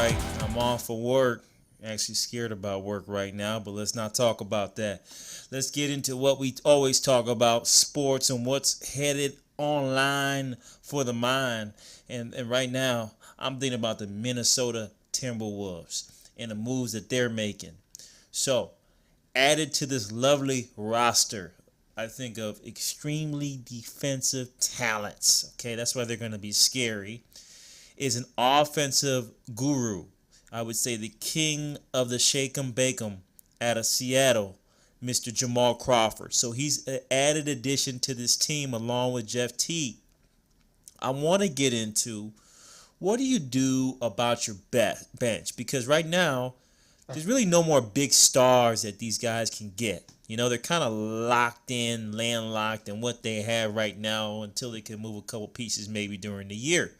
right. I'm off for work. Actually scared about work right now, but let's not talk about that. Let's get into what we always talk about, sports and what's headed online for the mind. And right now, I'm thinking about the Minnesota Timberwolves and the moves that they're making. So, added to this lovely roster, I think of extremely defensive talents. Okay, that's why they're going to be scary. Is an offensive guru. I would say the king of the shake 'em bake 'em out of Seattle, Mr. Jamal Crawford. So he's an added addition to this team along with Jeff Teague. I want to get into what do you do about your bench? Because right now, there's really no more big stars that these guys can get. You know, they're kind of locked in, landlocked in what they have right now until they can move a couple pieces maybe during the year.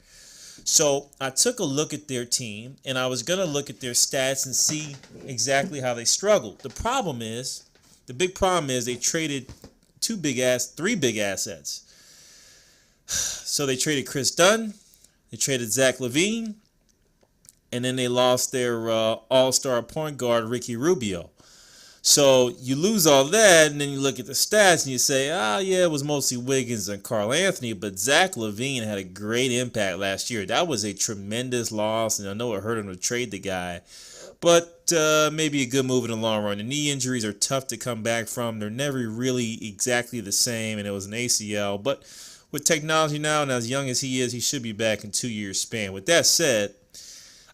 So I took a look at their team, and I was going to look at their stats and see exactly how they struggled. The big problem is they traded three big assets. So they traded Chris Dunn, they traded Zach LaVine, and then they lost their all-star point guard, Ricky Rubio. So you lose all that, and then you look at the stats, and you say, yeah, it was mostly Wiggins and Karl Anthony, but Zach LaVine had a great impact last year. That was a tremendous loss, and I know it hurt him to trade the guy, but maybe a good move in the long run. The knee injuries are tough to come back from. They're never really exactly the same, and it was an ACL. But with technology now, and as young as he is, he should be back in 2 years span. With that said,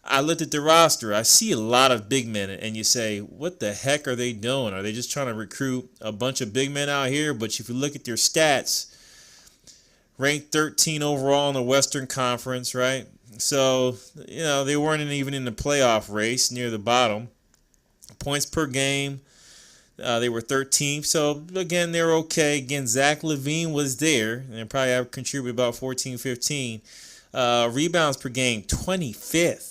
I looked at the roster. I see a lot of big men, and you say, what the heck are they doing? Are they just trying to recruit a bunch of big men out here? But if you look at their stats, ranked 13 overall in the Western Conference, right? So, they weren't even in the playoff race near the bottom. Points per game, they were 13th. So, again, they're okay. Again, Zach LaVine was there, and probably have contributed about 14, 15. Rebounds per game, 25th.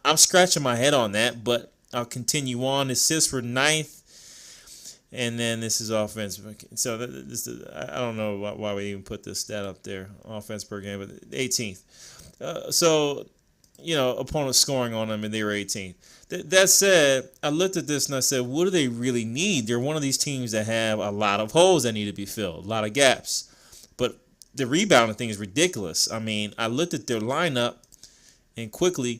I'm scratching my head on that, but I'll continue on. Assists were 9th, and then this is offense. So I don't know why we even put this stat up there, offense per game, but 18th. Opponents scoring on them, and they were 18th. That said, I looked at this and I said, what do they really need? They're one of these teams that have a lot of holes that need to be filled, a lot of gaps. But the rebounding thing is ridiculous. I mean, I looked at their lineup, and quickly,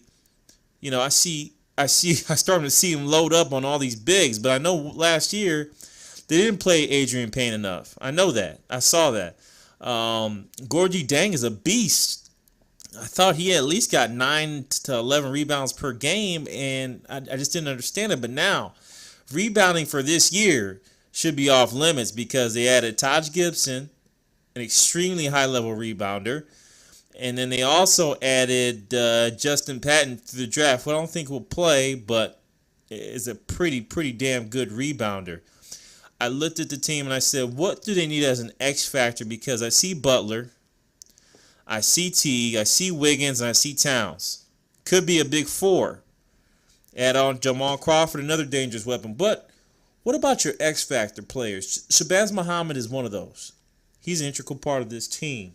I started to see him load up on all these bigs, but I know last year they didn't play Adrian Payne enough. I know that. I saw that. Gorgie Dang is a beast. I thought he at least got 9 to 11 rebounds per game, and I just didn't understand it. But now, rebounding for this year should be off limits because they added Taj Gibson, an extremely high-level rebounder. And then they also added Justin Patton to the draft, who I don't think will play, but is a pretty damn good rebounder. I looked at the team and I said, what do they need as an X factor? Because I see Butler, I see Teague, I see Wiggins, and I see Towns. Could be a big four. Add on Jamal Crawford, another dangerous weapon. But what about your X factor players? Shabazz Muhammad is one of those. He's an integral part of this team.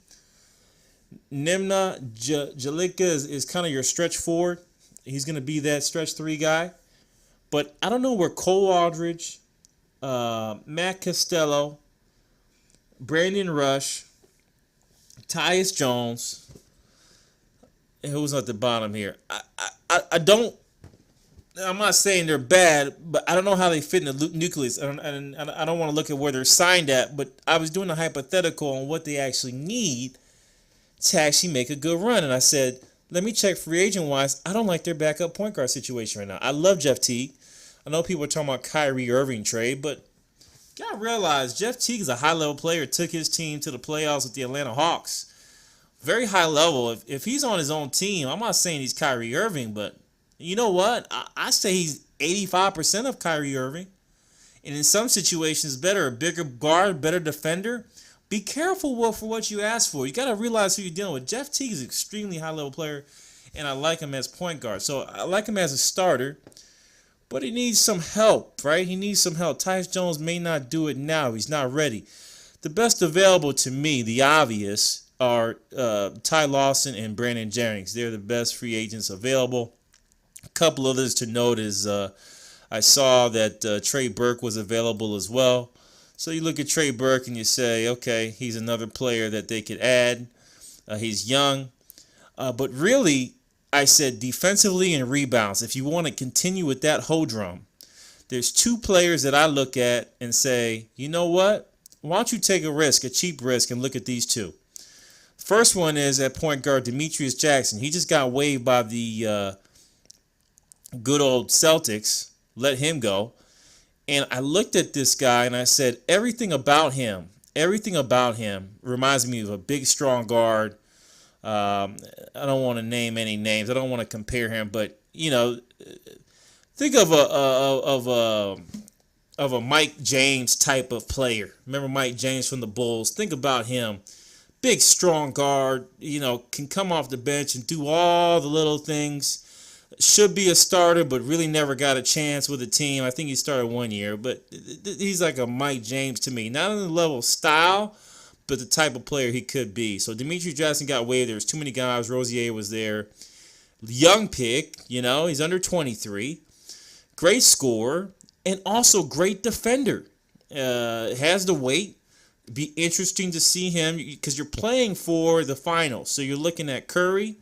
Nimna Jalika is kind of your stretch forward. He's going to be that stretch 3 guy. But I don't know where Cole Aldridge, Matt Costello, Brandon Rush, Tyus Jones, and who's at the bottom here. I'm not saying they're bad, but I don't know how they fit in the nucleus. I don't want to look at where they're signed at, but I was doing a hypothetical on what they actually need to actually make a good run. And I said, let me check free agent-wise. I don't like their backup point guard situation right now. I love Jeff Teague. I know people are talking about Kyrie Irving trade, but you got to realize Jeff Teague is a high-level player, took his team to the playoffs with the Atlanta Hawks. Very high level. If he's on his own team, I'm not saying he's Kyrie Irving, but you know what? I say he's 85% of Kyrie Irving. And in some situations, better, a bigger guard, better defender. Be careful for what you ask for. You got to realize who you're dealing with. Jeff Teague is an extremely high-level player, and I like him as point guard. So I like him as a starter, but he needs some help, right? He needs some help. Tyus Jones may not do it now. He's not ready. The best available to me, the obvious, are Ty Lawson and Brandon Jennings. They're the best free agents available. A couple others to note is I saw that Trey Burke was available as well. So you look at Trey Burke and you say, okay, he's another player that they could add. He's young. But really, I said defensively and rebounds. If you want to continue with that hodrum, there's two players that I look at and say, you know what? Why don't you take a risk, a cheap risk, and look at these two? First one is at point guard Demetrius Jackson. He just got waived by the good old Celtics. Let him go. And I looked at this guy and I said, everything about him reminds me of a big, strong guard. I don't want to name any names. I don't want to compare him, but think of a Mike James type of player. Remember Mike James from the Bulls? Think about him. Big, strong guard, can come off the bench and do all the little things. Should be a starter, but really never got a chance with the team. I think he started 1 year, but he's like a Mike James to me. Not on the level of style, but the type of player he could be. So Demetrius Jackson got waived. There's too many guys. Rozier was there. Young pick, he's under 23. Great scorer, and also great defender. Has the weight. Be interesting to see him because you're playing for the finals. So you're looking at Curry,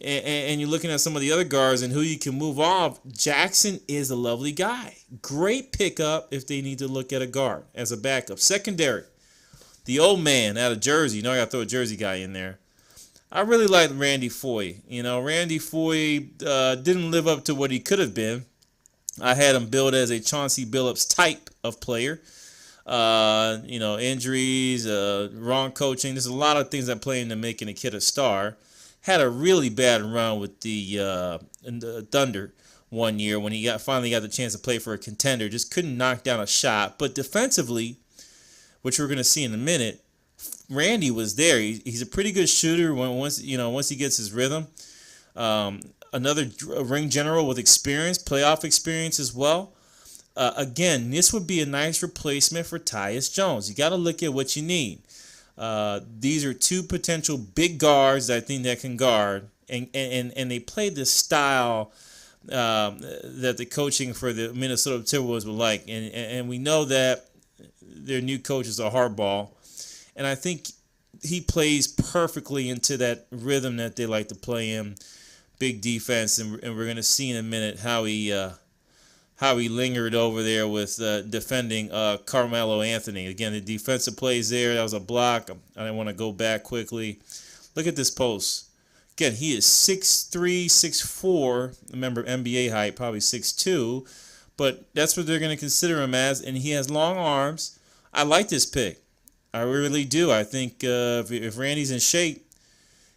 and you're looking at some of the other guards and who you can move off. Jackson is a lovely guy. Great pickup if they need to look at a guard as a backup. Secondary, the old man out of Jersey. I got to throw a Jersey guy in there. I really like Randy Foye. Randy Foye didn't live up to what he could have been. I had him billed as a Chauncey Billups type of player. Injuries, wrong coaching. There's a lot of things that play into making a kid a star. Had a really bad run with the Thunder 1 year when he finally got the chance to play for a contender. Just couldn't knock down a shot. But defensively, which we're going to see in a minute, Randy was there. He's a pretty good shooter once he gets his rhythm. Another ring general with experience, playoff experience as well. Again, this would be a nice replacement for Tyus Jones. You got to look at what you need. These are two potential big guards I think that can guard, and they play this style that the coaching for the Minnesota Timberwolves would like, and we know that their new coach is a hardball, and I think he plays perfectly into that rhythm that they like to play in. Big defense, and we're going to see in a minute how he lingered over there with defending Carmelo Anthony. Again, the defensive plays there. That was a block. I didn't want to go back quickly. Look at this post. Again, he is 6'3", 6'4". Remember, NBA height, probably 6'2". But that's what they're going to consider him as, and he has long arms. I like this pick. I really do. I think if Randy's in shape,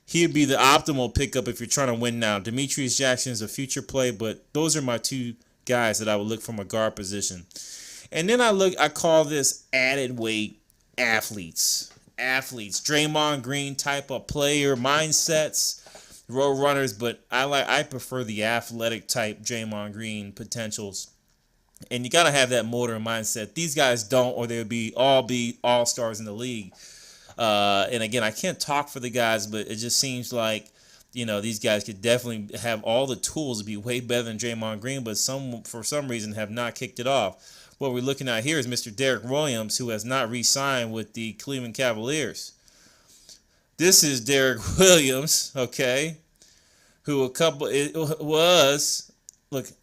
he'd be the optimal pickup if you're trying to win now. Demetrius Jackson is a future play, but those are my two guys that I would look from a guard position. And then I call this added weight athletes. Draymond Green type of player, mindsets, road runners, but I prefer the athletic type Draymond Green potentials. And you got to have that motor and mindset. These guys don't, or they would be all-stars in the league. And again, I can't talk for the guys, but it just seems like these guys could definitely have all the tools to be way better than Draymond Green, but for some reason have not kicked it off. What we're looking at here is Mr. Derek Williams, who has not re-signed with the Cleveland Cavaliers. This is Derek Williams, okay, who was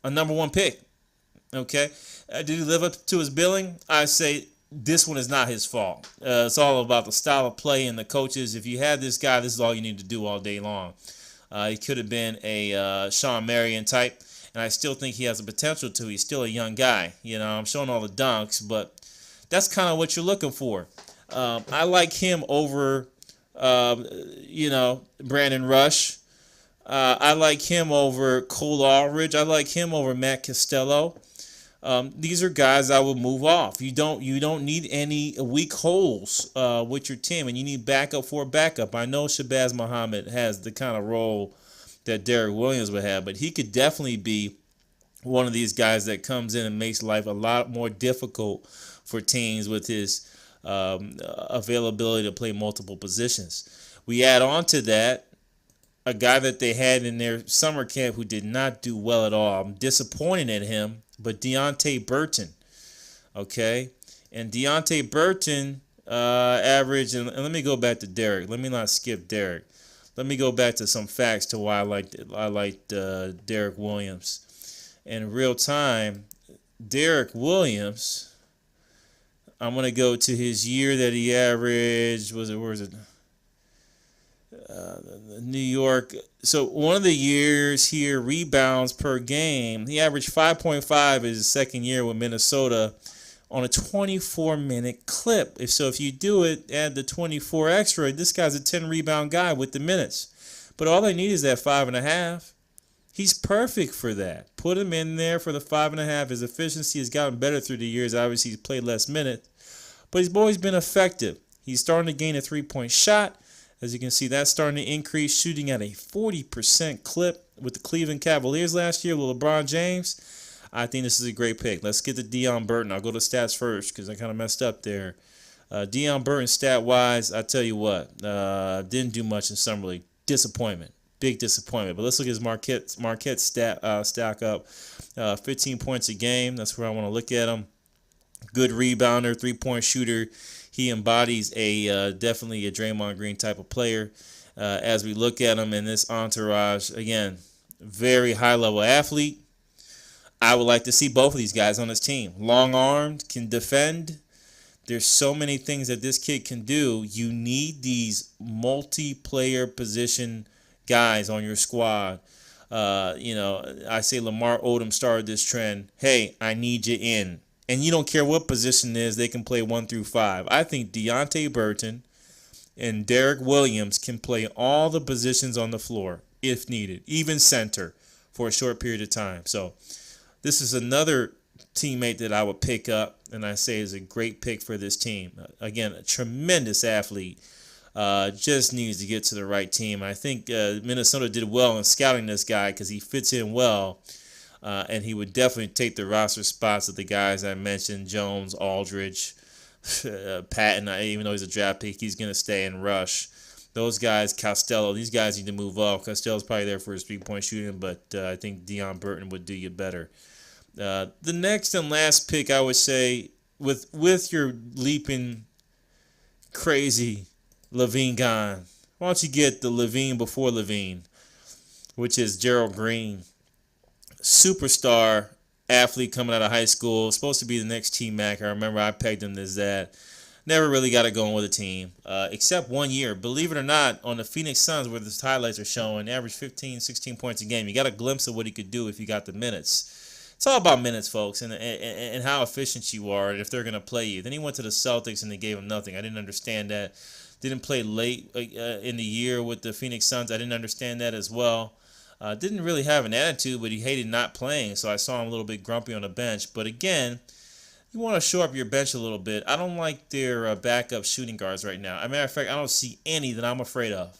a number one pick, okay. Did he live up to his billing? I say this one is not his fault. It's all about the style of play and the coaches. If you had this guy, this is all you need to do all day long. He could have been a Sean Marion type, and I still think he has the potential to. He's still a young guy. I'm showing all the dunks, but that's kind of what you're looking for. I like him over, Brandon Rush. I like him over Cole Aldridge. I like him over Matt Costello. These are guys I would move off. You don't need any weak holes with your team, and you need backup for a backup. I know Shabazz Muhammad has the kind of role that Derek Williams would have, but he could definitely be one of these guys that comes in and makes life a lot more difficult for teams with his availability to play multiple positions. We add on to that a guy that they had in their summer camp who did not do well at all. I'm disappointed in him, but Deontay Burton. Okay, and Deontay Burton averaged. And let me go back to Derek. Let me not skip Derek. Let me go back to some facts to why I liked Derek Williams. In real time, Derek Williams. I'm gonna go to his year that he averaged. Where was it? New York. So one of the years here, rebounds per game, he averaged 5.5 his second year with Minnesota on a 24-minute clip. If you do it, add the 24 extra, this guy's a 10-rebound guy with the minutes. But all they need is that 5.5. He's perfect for that. Put him in there for the 5.5. His efficiency has gotten better through the years. Obviously, he's played less minutes, but he's always been effective. He's starting to gain a three-point shot. As you can see, that's starting to increase, shooting at a 40% clip with the Cleveland Cavaliers last year with LeBron James. I think this is a great pick. Let's get to Deion Burton. I'll go to stats first because I kind of messed up there. Deion Burton, stat-wise, I tell you what, didn't do much in Summer League. Disappointment. Big disappointment. But let's look at his Marquette stack up. 15 points a game. That's where I want to look at him. Good rebounder, three-point shooter. He embodies definitely a Draymond Green type of player. As we look at him in this entourage, again, very high-level athlete. I would like to see both of these guys on his team. Long-armed, can defend. There's so many things that this kid can do. You need these multiplayer position guys on your squad. I say Lamar Odom started this trend. Hey, I need you in. And you don't care what position it is, they can play 1 through 5. I think Deontay Burton and Derek Williams can play all the positions on the floor if needed, even center for a short period of time. So this is another teammate that I would pick up, and I say is a great pick for this team. Again, a tremendous athlete. Just needs to get to the right team. I think Minnesota did well in scouting this guy because he fits in well. And he would definitely take the roster spots of the guys I mentioned, Jones, Aldridge, Patton. Even though he's a draft pick, he's going to stay and rush. Those guys, Costello, these guys need to move up. Costello's probably there for his three-point shooting, but I think Deion Burton would do you better. The next and last pick, I would say, with your leaping crazy Levine gone, why don't you get the Levine before Levine, which is Gerald Green. Superstar athlete coming out of high school, supposed to be the next T-Mac. I remember I pegged him as that. Never really got it going with a team, except 1 year. Believe it or not, on the Phoenix Suns, where the highlights are showing, averaged 15, 16 points a game. You got a glimpse of what he could do if you got the minutes. It's all about minutes, folks, and how efficient you are and if they're going to play you. Then he went to the Celtics and they gave him nothing. I didn't understand that. Didn't play late in the year with the Phoenix Suns. I didn't understand that as well. Didn't really have an attitude, but he hated not playing, so I saw him a little bit grumpy on the bench. But again, you want to show up your bench a little bit. I don't like their backup shooting guards right now. As a matter of fact, I don't see any that I'm afraid of.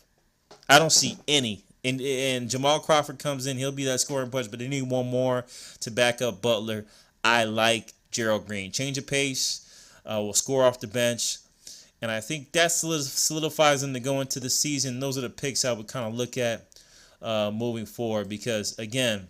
I don't see any. And Jamal Crawford comes in, he'll be that scoring punch, but they need one more to back up Butler. I like Gerald Green. Change of pace, will score off the bench. And I think that solidifies them to go into the season. Those are the picks I would kind of look at moving forward because, again,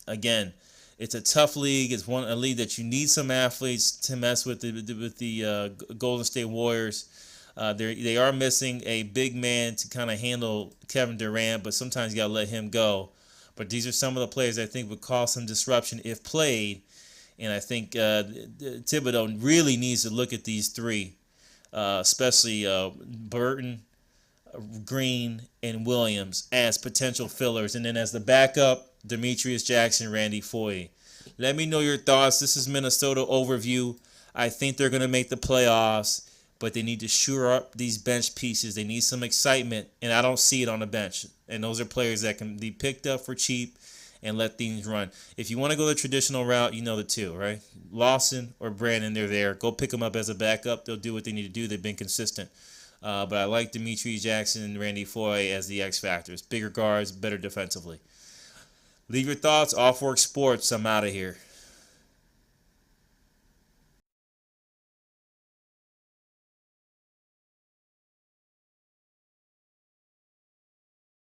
it's a tough league. It's a league that you need some athletes to mess with the Golden State Warriors. They are missing a big man to kind of handle Kevin Durant, but sometimes you got to let him go. But these are some of the players I think would cause some disruption if played. And I think Thibodeau really needs to look at these three, especially Burton, Green, and Williams as potential fillers. And then as the backup, Demetrius Jackson, Randy Foye. Let me know your thoughts. This is Minnesota overview. I think they're going to make the playoffs, but they need to shore up these bench pieces. They need some excitement, and I don't see it on the bench. And those are players that can be picked up for cheap and let things run. If you want to go the traditional route, you know the two, right? Lawson or Brandon, they're there. Go pick them up as a backup. They'll do what they need to do. They've been consistent. But I like Demetrius Jackson and Randy Foye as the X factors. Bigger guards, better defensively. Leave your thoughts. Off Work Sports. I'm out of here.